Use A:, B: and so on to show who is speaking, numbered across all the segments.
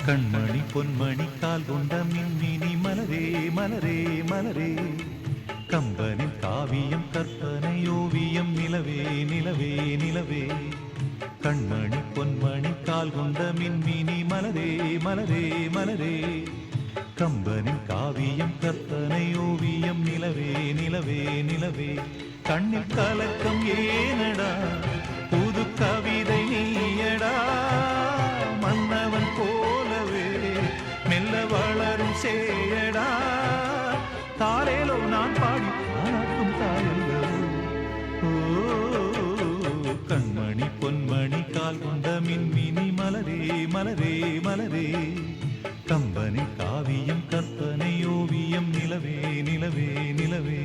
A: கண்மணி பொன்மணி கால் கொண்ட மின்மினி மலரே மலரே மலரே கம்பனின் காவியம் கற்பனை ஓவியம் நிலவே நிலவே நிலவே கண்மணி பொன்மணி கால் கொண்ட மின்மினி மலரே மலரே மலரே கம்பனின் காவியம் கற்பனை ஓவியம் நிலவே நிலவே நிலவே கண்ணில் கலக்கம் ஏனடா புது கவிதை நீயடா மன்னவன் போலவே மெல்ல வளரும் சேயடா தாரேலோ நான் பாடி பாராட்டும் தாயல்லோ கண்மணி பொன்மணி கால் கொண்ட மின்மினி மலரே மலரே மலரே கம்பனி காவியம் கற்பனை ஓவியம் நிலவே நிலவே நிலவே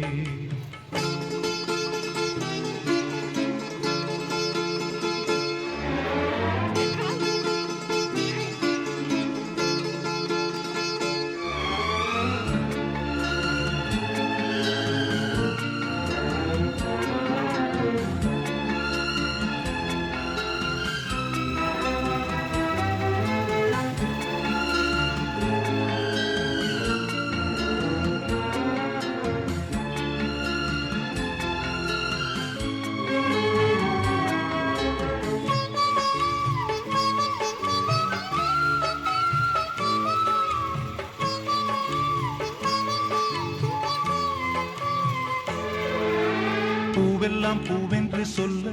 A: பூவெல்லாம் பூவென்று சொல்ல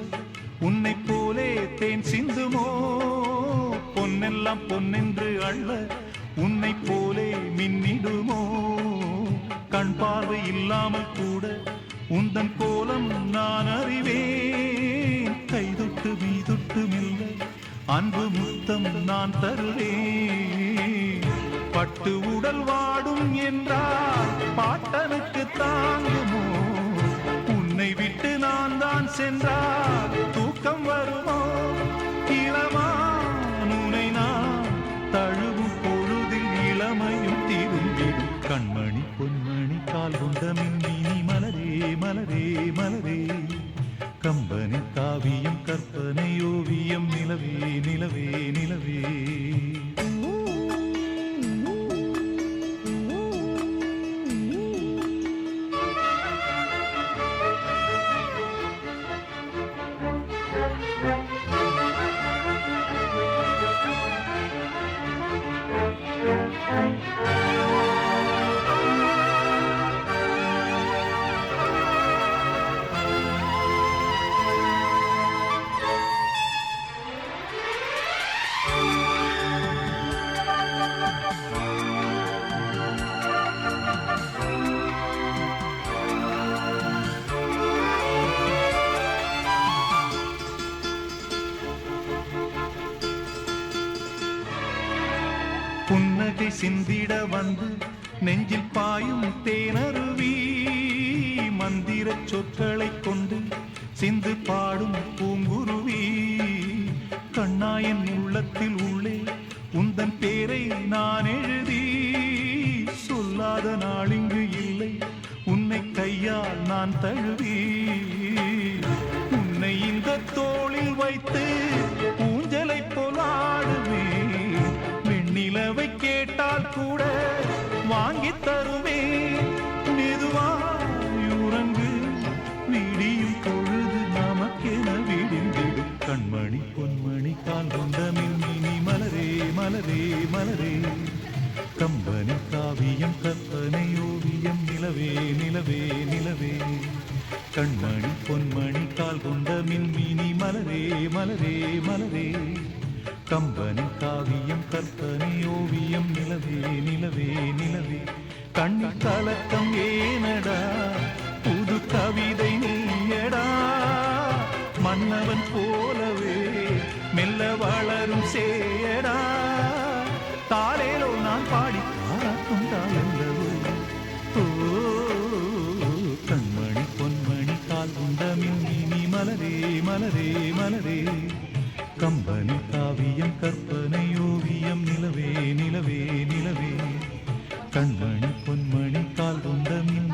A: உன்னை போலே தேன் சிந்துமோ பொன்னெல்லாம் பொன்னென்று அள்ள உன்னை போலே மின்னிடுமோ கண் பார்வை இல்லாமல் கூட உந்தன் கோலம் நான் அறிவேன் கைதொட்டு மீதொட்டு மெல்ல அன்பு முத்தம் நான் தருவேன் பட்டு உடல் வாடும் என்றால் பாட்டனுக்கு தாங்குமோ உன்னை விட்டு நான் தான் சென்றால் தூக்கம் வருமோ இளமானுனை நான் தழுவும் பொழுதில் இளமையும் திரும்பிடும் கண்மணி பொன்மணி கால் கொண்ட மின்மினி மலரே மலரே மலரே கம்பனி காவியம் கற்பனை ஓவியம் நிலவே நிலவே நிலவே புன்னகை சிந்திட வந்து நெஞ்சில் பாயும் தேனருவி மந்திர சொற்களை கொண்டு சிந்து பாடும் பூங்குருவி கண்ணாயன் உள்ளத்தில் உள்ளே உந்தன் பேரை நான் எழுதி சொல்லாத நாளிங்கு இல்லை உன்னை கையால் நான் தழுவி உன்னை இந்த தோளில் வைத்து ஊஞ்சலை போலாடுவேன் நிலவை கேட்டால் கூட வாங்கி தருவேன் மெதுவாயுறங்கு விடியும் பொழுது நமக்கென விடிந்திடும் கண்மணி பொன்மணி கால் கொண்ட மின்மினி மலரே மலரே மலரே கம்பனி காவியம் கற்பனை ஓவியம் நிலவே நிலவே நிலவே கண்மணி பொன்மணி கால் கொண்ட மின்மினி மலரே மலரே மலரே கம்பனி காவியம் கற்பனை ஓவியம் நிலவே நிலவே நிலவே கண் கலக்கம் ஏனடா புது கவிதை நீயடா மன்னவன் போலவே மெல்ல வளரும் சேயடா தாரேலோ நான் பாடி பாராட்டும் தாயல்லவோ கண்மணி பொன்மணி கால் கொண்ட மின்மினி மலரே மலரே மலரே கம்பனி காவியம் கற்பனை ஓவியம் நிலவே நிலவே நிலவே கண்மணி பொன்மணி கால் கொண்ட மின்